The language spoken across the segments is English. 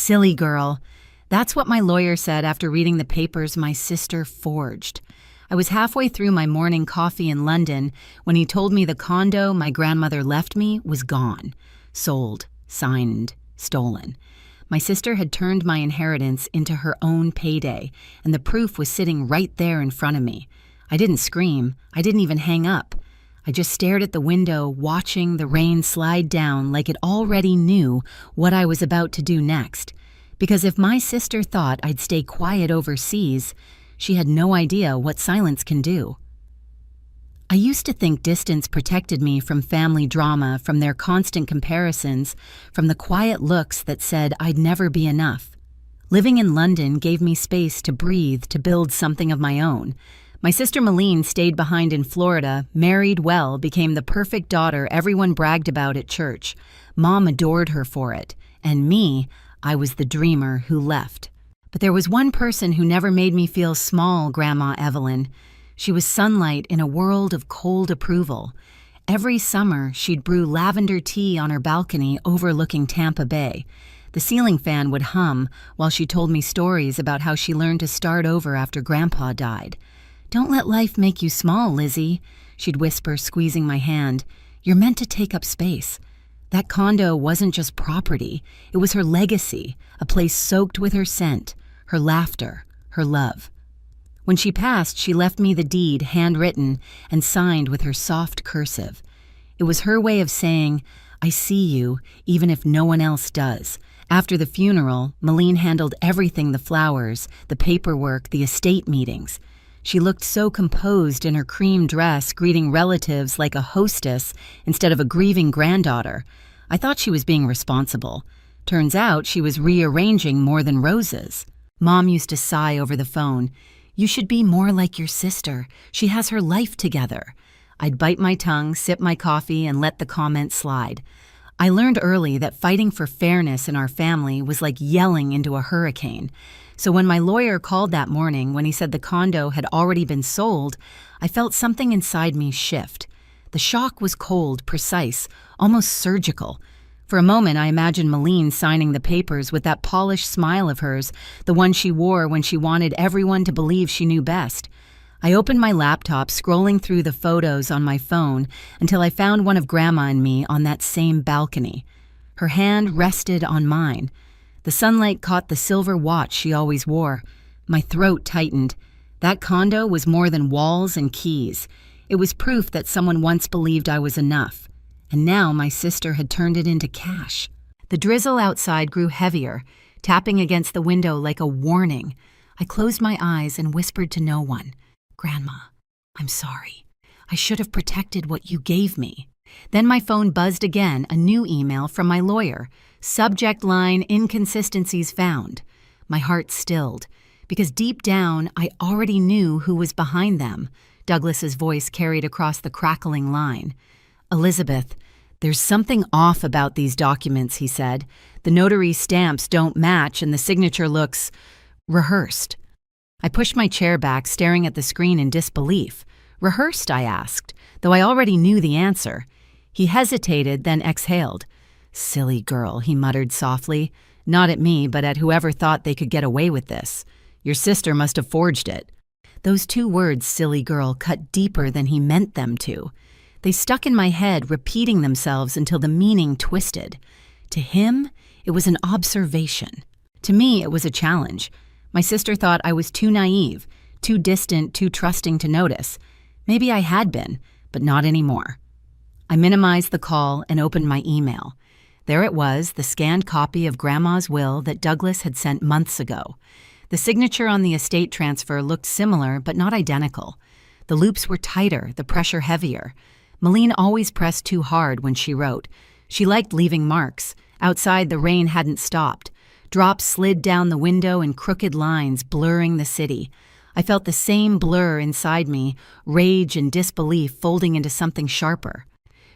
Silly girl. That's what my lawyer said after reading the papers my sister forged. I was halfway through my morning coffee in London when he told me the condo my grandmother left me was gone. Sold, signed, stolen. My sister had turned my inheritance into her own payday, and the proof was sitting right there in front of me. I didn't scream. I didn't even hang up. I just stared at the window, watching the rain slide down like it already knew what I was about to do next. Because if my sister thought I'd stay quiet overseas, she had no idea what silence can do. I used to think distance protected me from family drama, from their constant comparisons, from the quiet looks that said I'd never be enough. Living in London gave me space to breathe, to build something of my own. My sister Malene stayed behind in Florida, married well, became the perfect daughter everyone bragged about at church. Mom adored her for it. And me, I was the dreamer who left. But there was one person who never made me feel small, Grandma Evelyn. She was sunlight in a world of cold approval. Every summer, she'd brew lavender tea on her balcony overlooking Tampa Bay. The ceiling fan would hum while she told me stories about how she learned to start over after Grandpa died. "Don't let life make you small, Lizzie," she'd whisper, squeezing my hand. "You're meant to take up space." That condo wasn't just property. It was her legacy, a place soaked with her scent, her laughter, her love. When she passed, she left me the deed, handwritten and signed with her soft cursive. It was her way of saying, "I see you, even if no one else does." After the funeral, Malene handled everything: the flowers, the paperwork, the estate meetings. She looked so composed in her cream dress, greeting relatives like a hostess instead of a grieving granddaughter. I thought she was being responsible. Turns out she was rearranging more than roses. Mom used to sigh over the phone. "You should be more like your sister. She has her life together." I'd bite my tongue, sip my coffee, and let the comment slide. I learned early that fighting for fairness in our family was like yelling into a hurricane. So when my lawyer called that morning, when he said the condo had already been sold, I felt something inside me shift. The shock was cold, precise, almost surgical. For a moment, I imagined Malene signing the papers with that polished smile of hers, the one she wore when she wanted everyone to believe she knew best. I opened my laptop, scrolling through the photos on my phone until I found one of Grandma and me on that same balcony. Her hand rested on mine. The sunlight caught the silver watch she always wore. My throat tightened. That condo was more than walls and keys. It was proof that someone once believed I was enough. And now my sister had turned it into cash. The drizzle outside grew heavier, tapping against the window like a warning. I closed my eyes and whispered to no one, "Grandma, I'm sorry. I should have protected what you gave me." Then my phone buzzed again, a new email from my lawyer. Subject line, "Inconsistencies found." My heart stilled, because deep down I already knew who was behind them. Douglas's voice carried across the crackling line. "Elizabeth, there's something off about these documents," he said. "The notary stamps don't match and the signature looks rehearsed." I pushed my chair back, staring at the screen in disbelief. "Rehearsed?" I asked, though I already knew the answer. He hesitated, then exhaled. "Silly girl," he muttered softly, not at me, but at whoever thought they could get away with this. "Your sister must have forged it." Those two words, "silly girl," cut deeper than he meant them to. They stuck in my head, repeating themselves until the meaning twisted. To him, it was an observation. To me, it was a challenge. My sister thought I was too naive, too distant, too trusting to notice. Maybe I had been, but not anymore. I minimized the call and opened my email. There it was, the scanned copy of Grandma's will that Douglas had sent months ago. The signature on the estate transfer looked similar, but not identical. The loops were tighter, the pressure heavier. Malene always pressed too hard when she wrote. She liked leaving marks. Outside, the rain hadn't stopped. Drops slid down the window in crooked lines, blurring the city. I felt the same blur inside me, rage and disbelief folding into something sharper.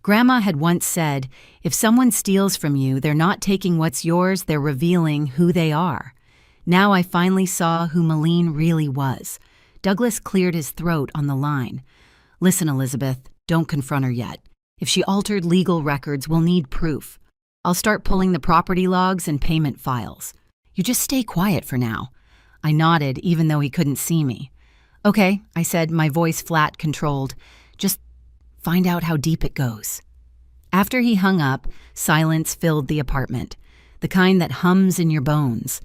Grandma had once said, "If someone steals from you, they're not taking what's yours, they're revealing who they are." Now I finally saw who Malene really was. Douglas cleared his throat on the line. "Listen, Elizabeth, don't confront her yet. If she altered legal records, we'll need proof. I'll start pulling the property logs and payment files. You just stay quiet for now." I nodded, even though he couldn't see me. "Okay," I said, my voice flat, controlled. "Just find out how deep it goes." After he hung up, silence filled the apartment, the kind that hums in your bones.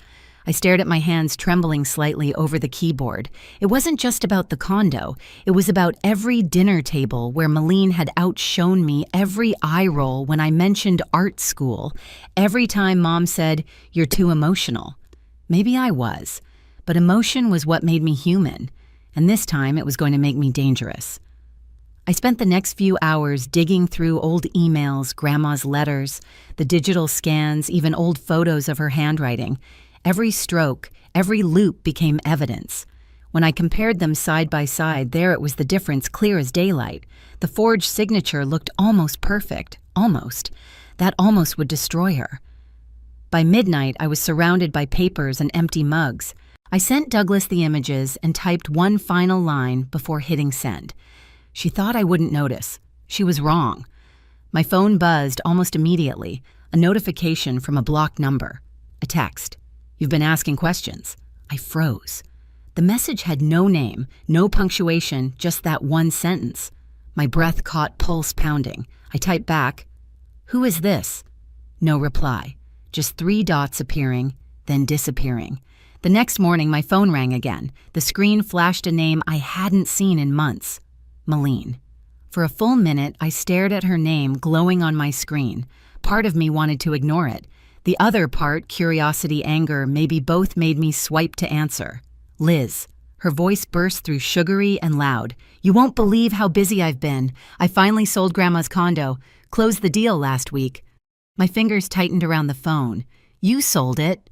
I stared at my hands trembling slightly over the keyboard. It wasn't just about the condo. It was about every dinner table where Malene had outshone me, every eye roll when I mentioned art school, every time Mom said, "You're too emotional." Maybe I was, but emotion was what made me human, and this time it was going to make me dangerous. I spent the next few hours digging through old emails, Grandma's letters, the digital scans, even old photos of her handwriting. Every stroke, every loop became evidence. When I compared them side by side, there it was, the difference clear as daylight. The forged signature looked almost perfect. Almost. That almost would destroy her. By midnight, I was surrounded by papers and empty mugs. I sent Douglas the images and typed one final line before hitting send. She thought I wouldn't notice. She was wrong. My phone buzzed almost immediately, a notification from a blocked number. A text. "You've been asking questions." I froze. The message had no name, no punctuation, just that one sentence. My breath caught, pulse pounding. I typed back, "Who is this?" No reply. Just 3 dots appearing, then disappearing. The next morning, my phone rang again. The screen flashed a name I hadn't seen in months. Malene. For a full minute, I stared at her name glowing on my screen. Part of me wanted to ignore it. The other part, curiosity, anger, maybe both, made me swipe to answer. "Liz." Her voice burst through sugary and loud. "You won't believe how busy I've been. I finally sold Grandma's condo. Closed the deal last week." My fingers tightened around the phone. "You sold it?"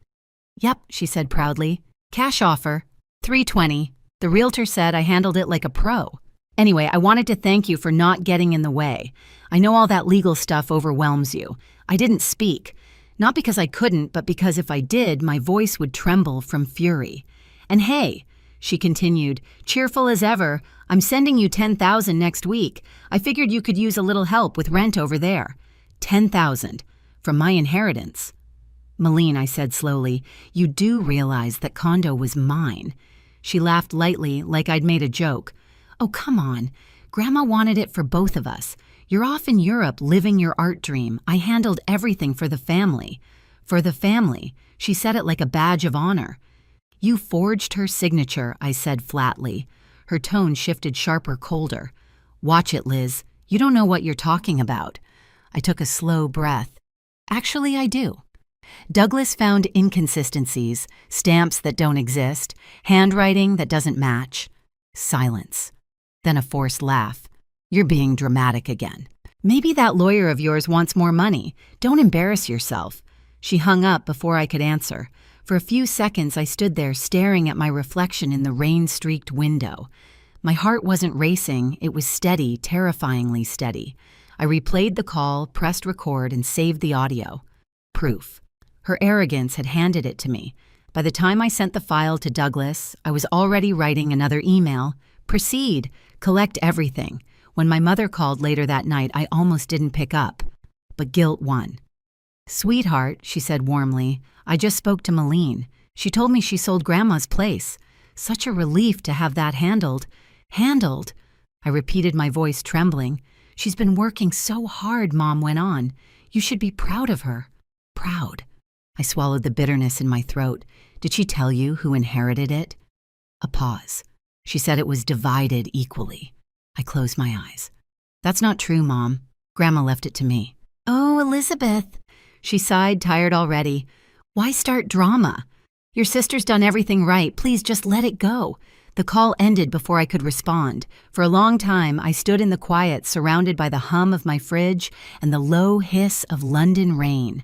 "Yep," she said proudly. "Cash offer. $320. The realtor said I handled it like a pro. Anyway, I wanted to thank you for not getting in the way. I know all that legal stuff overwhelms you. I didn't speak. Not because I couldn't, but because if I did, my voice would tremble from fury. And hey," she continued, cheerful as ever, "I'm sending you $10,000 next week. I figured you could use a little help with rent over there." $10,000. From my inheritance. "Malene," I said slowly, "you do realize that condo was mine." She laughed lightly, like I'd made a joke. "Oh, come on. Grandma wanted it for both of us. You're off in Europe living your art dream. I handled everything for the family." "For the family." She said it like a badge of honor. "You forged her signature," I said flatly. Her tone shifted sharper, colder. "Watch it, Liz. You don't know what you're talking about." I took a slow breath. "Actually, I do." Douglas found inconsistencies, stamps that don't exist, handwriting that doesn't match. Silence. Then a forced laugh. "You're being dramatic again. Maybe that lawyer of yours wants more money. Don't embarrass yourself." She hung up before I could answer. For a few seconds, I stood there staring at my reflection in the rain-streaked window. My heart wasn't racing. It was steady, terrifyingly steady. I replayed the call, pressed record, and saved the audio. Proof. Her arrogance had handed it to me. By the time I sent the file to Douglas, I was already writing another email. Proceed. Collect everything. When my mother called later that night, I almost didn't pick up. But guilt won. "Sweetheart," she said warmly, "I just spoke to Malene. She told me she sold Grandma's place. Such a relief to have that handled." "Handled?" I repeated, my voice trembling. "She's been working so hard," Mom went on. "You should be proud of her." Proud. I swallowed the bitterness in my throat. "Did she tell you who inherited it?" A pause. "She said it was divided equally." I closed my eyes. "That's not true, Mom. Grandma left it to me." "Oh, Elizabeth." She sighed, tired already. "Why start drama? Your sister's done everything right. Please just let it go." The call ended before I could respond. For a long time, I stood in the quiet, surrounded by the hum of my fridge and the low hiss of London rain.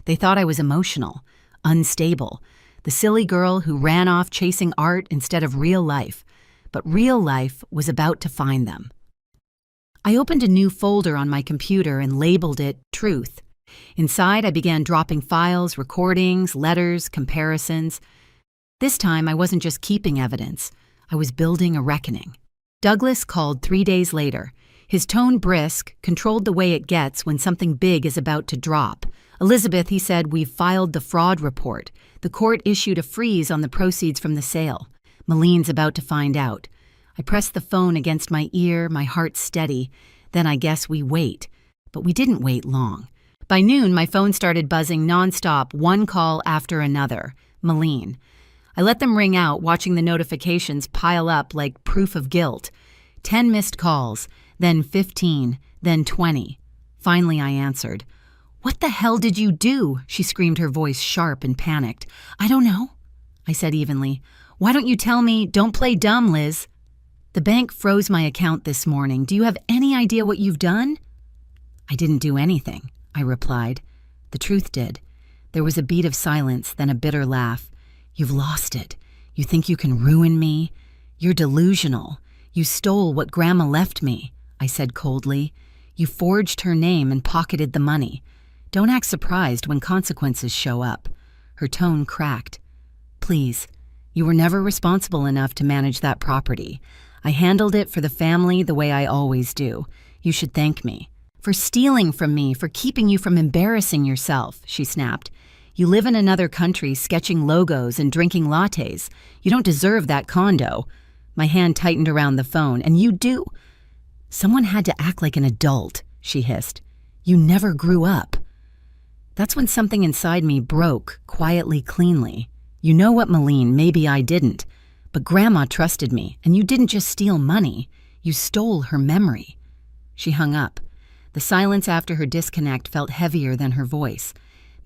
They thought I was emotional, unstable, the silly girl who ran off chasing art instead of real life. But real life was about to find them. I opened a new folder on my computer and labeled it Truth. Inside, I began dropping files, recordings, letters, comparisons. This time, I wasn't just keeping evidence. I was building a reckoning. Douglas called 3 days later. His tone brisk, controlled the way it gets when something big is about to drop. "Elizabeth," he said, "we've filed the fraud report. The court issued a freeze on the proceeds from the sale. Malene's about to find out. I press the phone against my ear, my heart steady. Then I guess we wait. But we didn't wait long. By noon, my phone started buzzing nonstop, one call after another. Malene. I let them ring out, watching the notifications pile up like proof of guilt. 10 missed calls, then 15, then 20. Finally, I answered. "What the hell did you do?" she screamed, her voice sharp and panicked. "I don't know," I said evenly. "Why don't you tell me? Don't play dumb, Liz." "The bank froze my account this morning. Do you have any idea what you've done?" "I didn't do anything," I replied. The truth did. There was a beat of silence, then a bitter laugh. "You've lost it. You think you can ruin me? You're delusional. You stole what Grandma left me," I said coldly. "You forged her name and pocketed the money. Don't act surprised when consequences show up." Her tone cracked. "Please, you were never responsible enough to manage that property. I handled it for the family the way I always do. You should thank me. For stealing from me, for keeping you from embarrassing yourself," she snapped. "You live in another country sketching logos and drinking lattes. You don't deserve that condo." My hand tightened around the phone. "And you do." "Someone had to act like an adult," she hissed. "You never grew up." That's when something inside me broke, quietly, cleanly. "You know what, Malene, maybe I didn't. But Grandma trusted me, and you didn't just steal money. You stole her memory." She hung up. The silence after her disconnect felt heavier than her voice.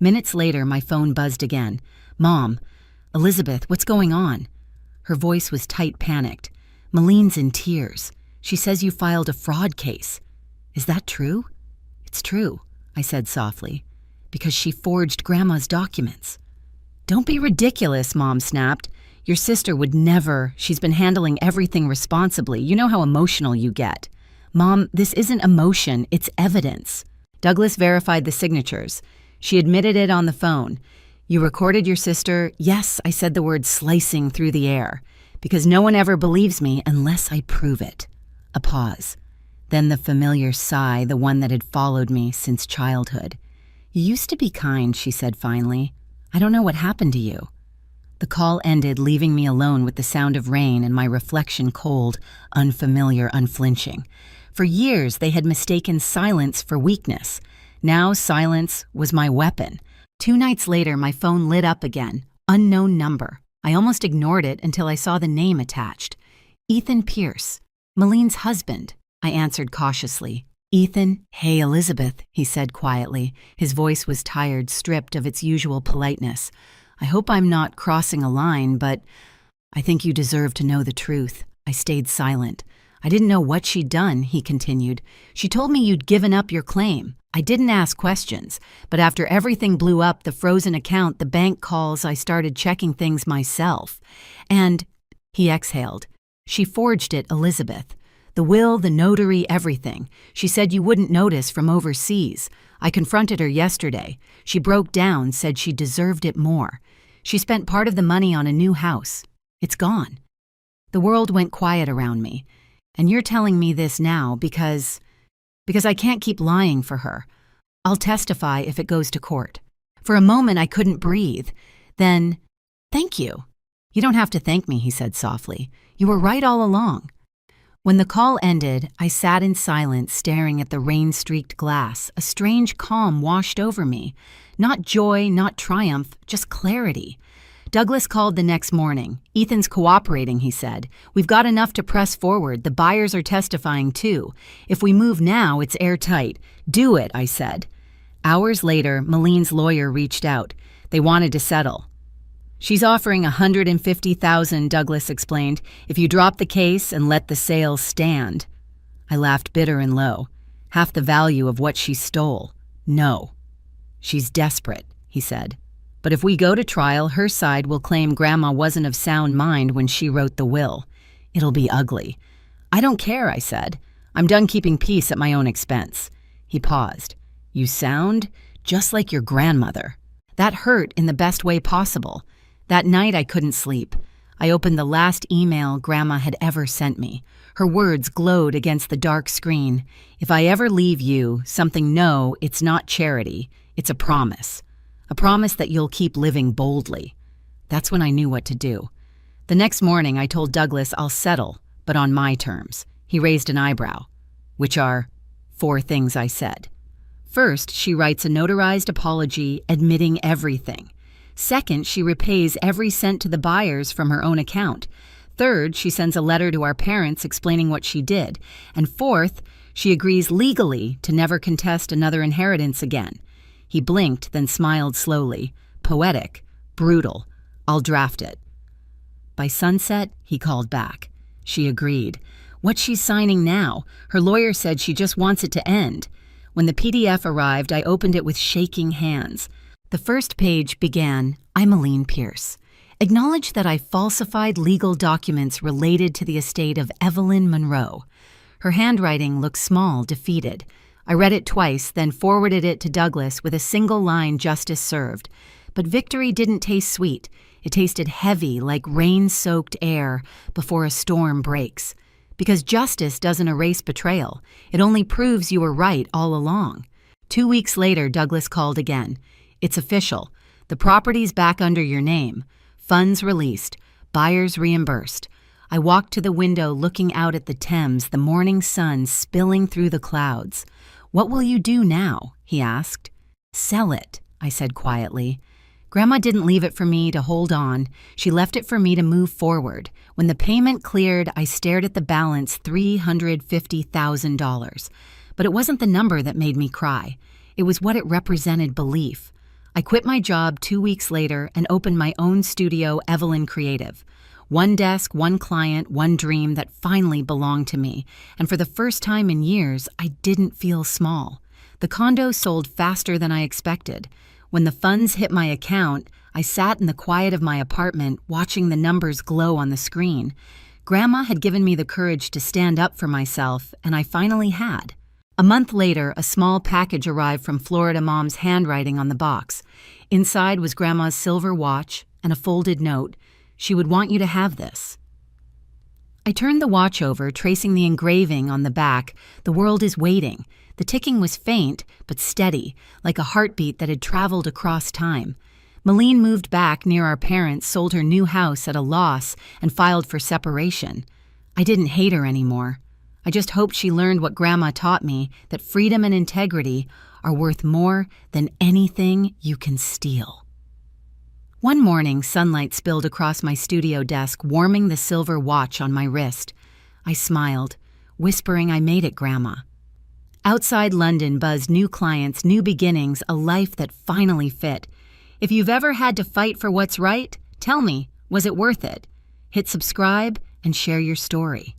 Minutes later, my phone buzzed again. "Mom, Elizabeth, what's going on?" Her voice was tight, panicked. "Malene's in tears. She says you filed a fraud case." "Is that true?" "It's true," I said softly, "because she forged Grandma's documents." "Don't be ridiculous," Mom snapped. "Your sister would never. She's been handling everything responsibly. You know how emotional you get." "Mom, this isn't emotion, it's evidence." Douglas verified the signatures. She admitted it on the phone. "You recorded your sister?" "Yes," I said the word slicing through the air. "Because no one ever believes me unless I prove it." A pause. Then the familiar sigh, the one that had followed me since childhood. "You used to be kind," she said finally. "I don't know what happened to you." The call ended, leaving me alone with the sound of rain and my reflection cold, unfamiliar, unflinching. For years, they had mistaken silence for weakness. Now silence was my weapon. 2 nights later, my phone lit up again. Unknown number. I almost ignored it until I saw the name attached. "Ethan Pierce, Malene's husband," I answered cautiously. "Ethan, hey, Elizabeth," he said quietly. His voice was tired, stripped of its usual politeness. "I hope I'm not crossing a line, but I think you deserve to know the truth." I stayed silent. "I didn't know what she'd done," he continued. "She told me you'd given up your claim. I didn't ask questions, but after everything blew up, the frozen account, the bank calls, I started checking things myself. And," he exhaled, "she forged it, Elizabeth. The will, the notary, everything. She said you wouldn't notice from overseas. I confronted her yesterday. She broke down, said she deserved it more. She spent part of the money on a new house. It's gone." The world went quiet around me. "And you're telling me this now because I can't keep lying for her. I'll testify if it goes to court." For a moment, I couldn't breathe. Then, "Thank you." "You don't have to thank me," he said softly. "You were right all along." When the call ended, I sat in silence, staring at the rain-streaked glass. A strange calm washed over me. Not joy, not triumph, just clarity. Douglas called the next morning. "Ethan's cooperating," he said. "We've got enough to press forward. The buyers are testifying too. If we move now, it's airtight." "Do it," I said. Hours later, Malene's lawyer reached out. They wanted to settle. "She's offering $150,000, Douglas explained, "if you drop the case and let the sale stand." I laughed bitter and low. "Half the value of what she stole." "No." "She's desperate," he said. "But if we go to trial, her side will claim Grandma wasn't of sound mind when she wrote the will. It'll be ugly." "I don't care," I said. "I'm done keeping peace at my own expense." He paused. "You sound just like your grandmother." That hurt in the best way possible. That night I couldn't sleep. I opened the last email Grandma had ever sent me. Her words glowed against the dark screen. "If I ever leave you, something know it's not charity. It's a promise. A promise that you'll keep living boldly." That's when I knew what to do. The next morning, I told Douglas I'll settle, but on my terms. He raised an eyebrow. Which are 4 things I said. First, she writes a notarized apology admitting everything. Second, she repays every cent to the buyers from her own account. Third, she sends a letter to our parents explaining what she did. And fourth, she agrees legally to never contest another inheritance again. He blinked, then smiled slowly. Poetic, brutal. I'll draft it. By sunset, he called back. She agreed. What's she signing now? Her lawyer said she just wants it to end. When the PDF arrived, I opened it with shaking hands. The first page began, I'm Aline Pierce. Acknowledge that I falsified legal documents related to the estate of Evelyn Monroe. Her handwriting looked small, defeated. I read it twice, then forwarded it to Douglas with a single line, justice served. But victory didn't taste sweet. It tasted heavy, like rain-soaked air before a storm breaks. Because justice doesn't erase betrayal. It only proves you were right all along. 2 weeks later, Douglas called again. It's official. The property's back under your name. Funds released. Buyers reimbursed. I walked to the window looking out at the Thames, the morning sun spilling through the clouds. What will you do now? He asked. Sell it, I said quietly. Grandma didn't leave it for me to hold on. She left it for me to move forward. When the payment cleared, I stared at the balance, $350,000. But it wasn't the number that made me cry. It was what it represented belief. I quit my job 2 weeks later and opened my own studio, Evelyn Creative. 1 desk, 1 client, 1 dream that finally belonged to me. And for the first time in years, I didn't feel small. The condo sold faster than I expected. When the funds hit my account, I sat in the quiet of my apartment watching the numbers glow on the screen. Grandma had given me the courage to stand up for myself, and I finally had. A month later, a small package arrived from Florida Mom's handwriting on the box. Inside was Grandma's silver watch and a folded note. She would want you to have this. I turned the watch over, tracing the engraving on the back. The world is waiting. The ticking was faint, but steady, like a heartbeat that had traveled across time. Malene moved back near our parents, sold her new house at a loss, and filed for separation. I didn't hate her anymore. I just hoped she learned what Grandma taught me, that freedom and integrity are worth more than anything you can steal. One morning, sunlight spilled across my studio desk, warming the silver watch on my wrist. I smiled, whispering I made it, Grandma. Outside London buzzed new clients, new beginnings, a life that finally fit. If you've ever had to fight for what's right, tell me, was it worth it? Hit subscribe and share your story.